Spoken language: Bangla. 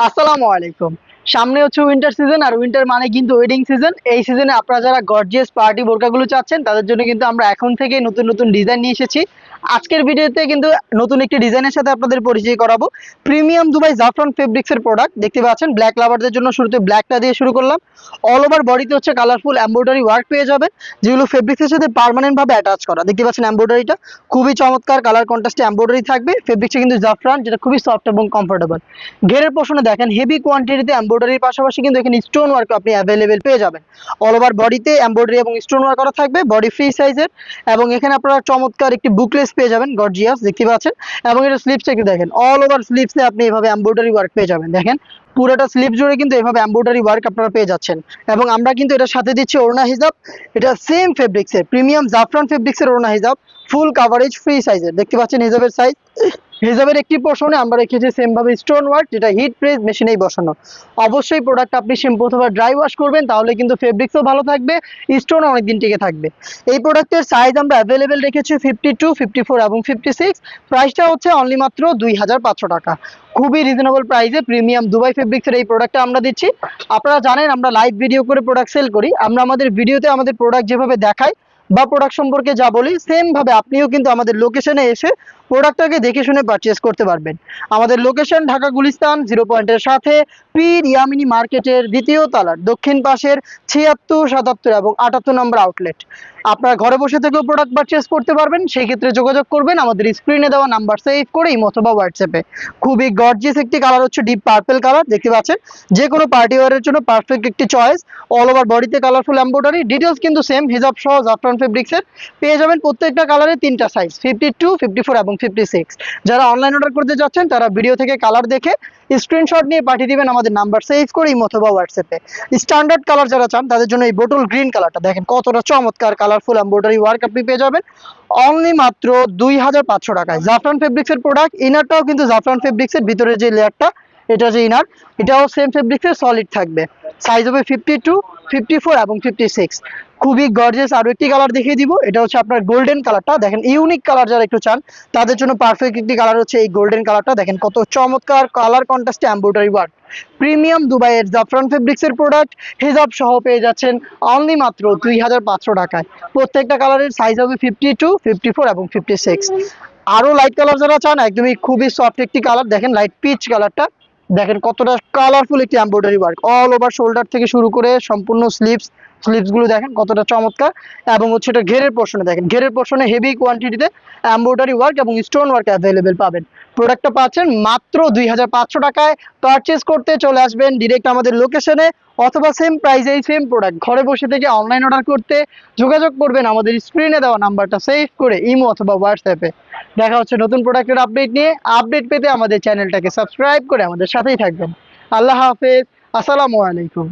আসসালামু আলাইকুম। সামনে হচ্ছে উইন্টার সিজন, আর উইন্টার মানে কিন্তু ওয়েডিং সিজন। এই সিজনে আপনারা যারা গর্জিয়াস পার্টি বোরকাগুলো চাচ্ছেন তাদের জন্য কিন্তু আমরা এখন থেকে নতুন নতুন ডিজাইন নিয়ে এসেছি। আজকের ভিডিওতে কিন্তু নতুন একটি ডিজাইনের সাথে আপনাদের পরিচয় করাবো। প্রিমিয়াম দুবাই জাফরান ফেব্রিক্সের প্রোডাক্ট দেখতে পাচ্ছেন। ব্ল্যাক লাভারদের জন্য শুরুতে ব্ল্যাকটা দিয়ে শুরু করলাম। অল ওভার বডিতে হচ্ছে কালারফুল এমব্রয়ডারি ওয়ার্ক পেয়ে যাবেন, যেগুলো ফেব্রিক্সের সাথে পার্মানেন্ট ভাবে অ্যাটাচ করা। দেখতে পাচ্ছেন এমব্রয়ডারিটা খুবই চমৎকার, কালার কন্ট্রাস্টে এমব্রয়ডারি থাকবে। ফেব্রিক্সটা কিন্তু জাফরান, যেটা খুবই সফট এবং কমফোর্টেবল। ঘেরের পোর্শনে দেখেন হেভি কোয়ান্টিটিতে এমব্রয়ডারির পাশাপাশি কিন্তু এখানে স্টোন ওয়ার্ক আপনি অ্যাভেলেবেল পেয়ে যাবেন। অল ওভার বডিতে এমব্রয়ডারি এবং স্টোন ওয়ার্ক করা থাকবে, বডি ফ্রি সাইজের। এবং এখানে আপনারা চমৎকার একটি বুকলেস পেয়ে যাবেন, গর্জিয়াস দেখতে পাচ্ছেন। এবং এটা স্লিপসটা একটু দেখেন, অল ওভার স্লিপসে আপনি এভাবে এমব্রয়ডারি ওয়ার্ক পেয়ে যাবেন। দেখেন পুরোটা স্লিপ জুড়ে কিন্তু এভাবে এমব্রয়ডারি ওয়ার্ক আপনারা পেয়ে যাচ্ছেন। এবং আমরা কিন্তু এটার সাথে দিচ্ছি ওড়না হিজাব। এটা সেম ফেব্রিক্সের প্রিমিয়াম জাফরান ফেব্রিক্সের ওড়না হিজাব, ফুল কাভারেজ ফ্রি সাইজের। দেখতে পাচ্ছেন হিজাবের সাইজ। হিজাবের একটি পোর্শনে আমরা রেখেছি সেম ভাবে স্টোন ওয়ার্ক, যেটা হিট প্রেস মেশিনেই বসানো। অবশ্যই প্রোডাক্ট আপনি শ্যাম্পু অথবা ড্রাই ওয়াশ করবেন, তাহলে কিন্তু ফেব্রিক্সও ভালো থাকবে, স্টোনও অনেকদিন টিকে থাকবে। এই প্রোডাক্টের সাইজ আমরা অ্যাভেলেবেল রেখেছি 52, 54 এবং 56। প্রাইসটা হচ্ছে অনলি মাত্র 2500 টাকা। খুবই রিজনেবল প্রাইসে প্রিমিয়াম দুবাই ফেব্রিক্সের এই প্রোডাক্টটা আমরা দিচ্ছি। আপনারা জানেন আমরা লাইভ ভিডিও করে প্রোডাক্ট সেল করি। আমরা আমাদের ভিডিওতে আমাদের প্রোডাক্ট যেভাবে দেখাই বা প্রোডাক্ট সম্পর্কে যা বলি, সেম ভাবে আপনিও কিন্তু আমাদের লোকেশনে এসে প্রোডাক্টটাকে দেখে শুনে পারচেজ করতে পারবেন। আমাদের লোকেশন ঢাকা গুলিস্তান 0 পয়েন্টের সাথে পীর ইয়ামিনী মার্কেটের দ্বিতীয় তলার দক্ষিণ পাশের 76, 77 এবং 78 নম্বর আউটলেট। আপনারা ঘরে বসে থেকেও প্রোডাক্ট পারচেজ করতে পারবেন। সেই ক্ষেত্রে যোগাযোগ করবেন আমাদের স্ক্রিনে দেওয়া নাম্বার সেভ করে ইমো অথবা হোয়াটসঅ্যাপে। খুবই গর্জিয়াস একটি কালার হচ্ছে ডিপ পার্পল কালার, দেখতে পাচ্ছেন। যে কোনো পার্টি ওয়ারের জন্য পারফেক্ট একটি চয়েস। অল ওভার বডিতে কালারফুল এমব্রয়ডারি, ডিটেলস কিন্তু সেম হিজাব সহ জাফরান ফেব্রিক্সের। পেয়ে যাবেন প্রত্যেকটা কালারে তিনটা সাইজ, 52, 54 এবং 56। যারা অনলাইন অর্ডার করতে যাচ্ছেন তারা ভিডিও থেকে কালার দেখে স্ক্রিনশট নিয়ে পাঠিয়ে দিবেন আমাদের নাম্বার সেভ করে ইমো অথবা হোয়াটসঅ্যাপে। স্ট্যান্ডার্ড কালার যারা চান তাদের জন্য এই বোটল গ্রিন কালারটা দেখেন কতটা চমৎকার, কালারফুল এমব্রয়ডারি ওয়ার্ক আপনি পেয়ে যাবেন অনলি মাত্র 2500 টাকায়। জাফরান ফেব্রিক্সের প্রোডাক্ট। ইনারটাও কিন্তু জাফরান ফেব্রিক্সের, ভিতরে যে লেয়ারটা এটা যে ইনার, এটাও সেম ফেব্রিক্সের সলিড থাকবে। সাইজ হবে 52, 54 এবং 56। খুবই গর্জিয়াস আরো একটি কালার দেখিয়ে দিব। এটা হচ্ছে আপনার গোল্ডেন কালারটা। দেখেন ইউনিক কালার যারা একটু চান তাদের জন্য পারফেক্ট একটি কালার হচ্ছে এই গোল্ডেন কালারটা। দেখেন কত চমৎকার কালার কন্ট্রাস্টে এমব্রয়ডারি ওয়ার্ক। প্রিমিয়াম দুবাইয়ের জাফরান ফেব্রিক্সের প্রোডাক্ট হিজাব সহ পেয়ে যাচ্ছেন অনলি মাত্র 2500 টাকায়। প্রত্যেকটা কালারের সাইজ হবে 52, 54 এবং 56। আরো লাইট কালার যারা চান, একদমই খুবই সফট একটি কালার। দেখেন লাইট পিচ কালারটা, দেখেন কতটা কালারফুল একটি embroidery work all over shoulder থেকে শুরু করে সম্পূর্ণ স্লিপস গুলো দেখেন কতটা চমৎকার। এবং হচ্ছে এটা ঘেরের পোর্শনে দেখেন, ঘেরের পোর্শনে হেভি কোয়ান্টিটিতে এমব্রয়ডারি ওয়ার্ক এবং স্টোন ওয়ার্ক অ্যাভেলেবেল পাবেন। প্রোডাক্টটা পাচ্ছেন মাত্র 2500 টাকায়। পারচেজ করতে চলে আসবেন ডিরেক্ট আমাদের লোকেশনে, অথবা সেম প্রাইসে এই সেম প্রোডাক্ট ঘরে বসে থেকে অনলাইন অর্ডার করতে যোগাযোগ করবেন আমাদের স্ক্রিনে দেওয়া নাম্বারটা সেভ করে ইমো অথবা হোয়াটসঅ্যাপে। দেখা হচ্ছে নতুন প্রোডাক্টের আপডেট নিয়ে। আপডেট পেতে আমাদের চ্যানেলটাকে সাবস্ক্রাইব করে আমাদের সাথেই থাকবেন। আল্লাহ হাফেজ, আসসালামু আলাইকুম।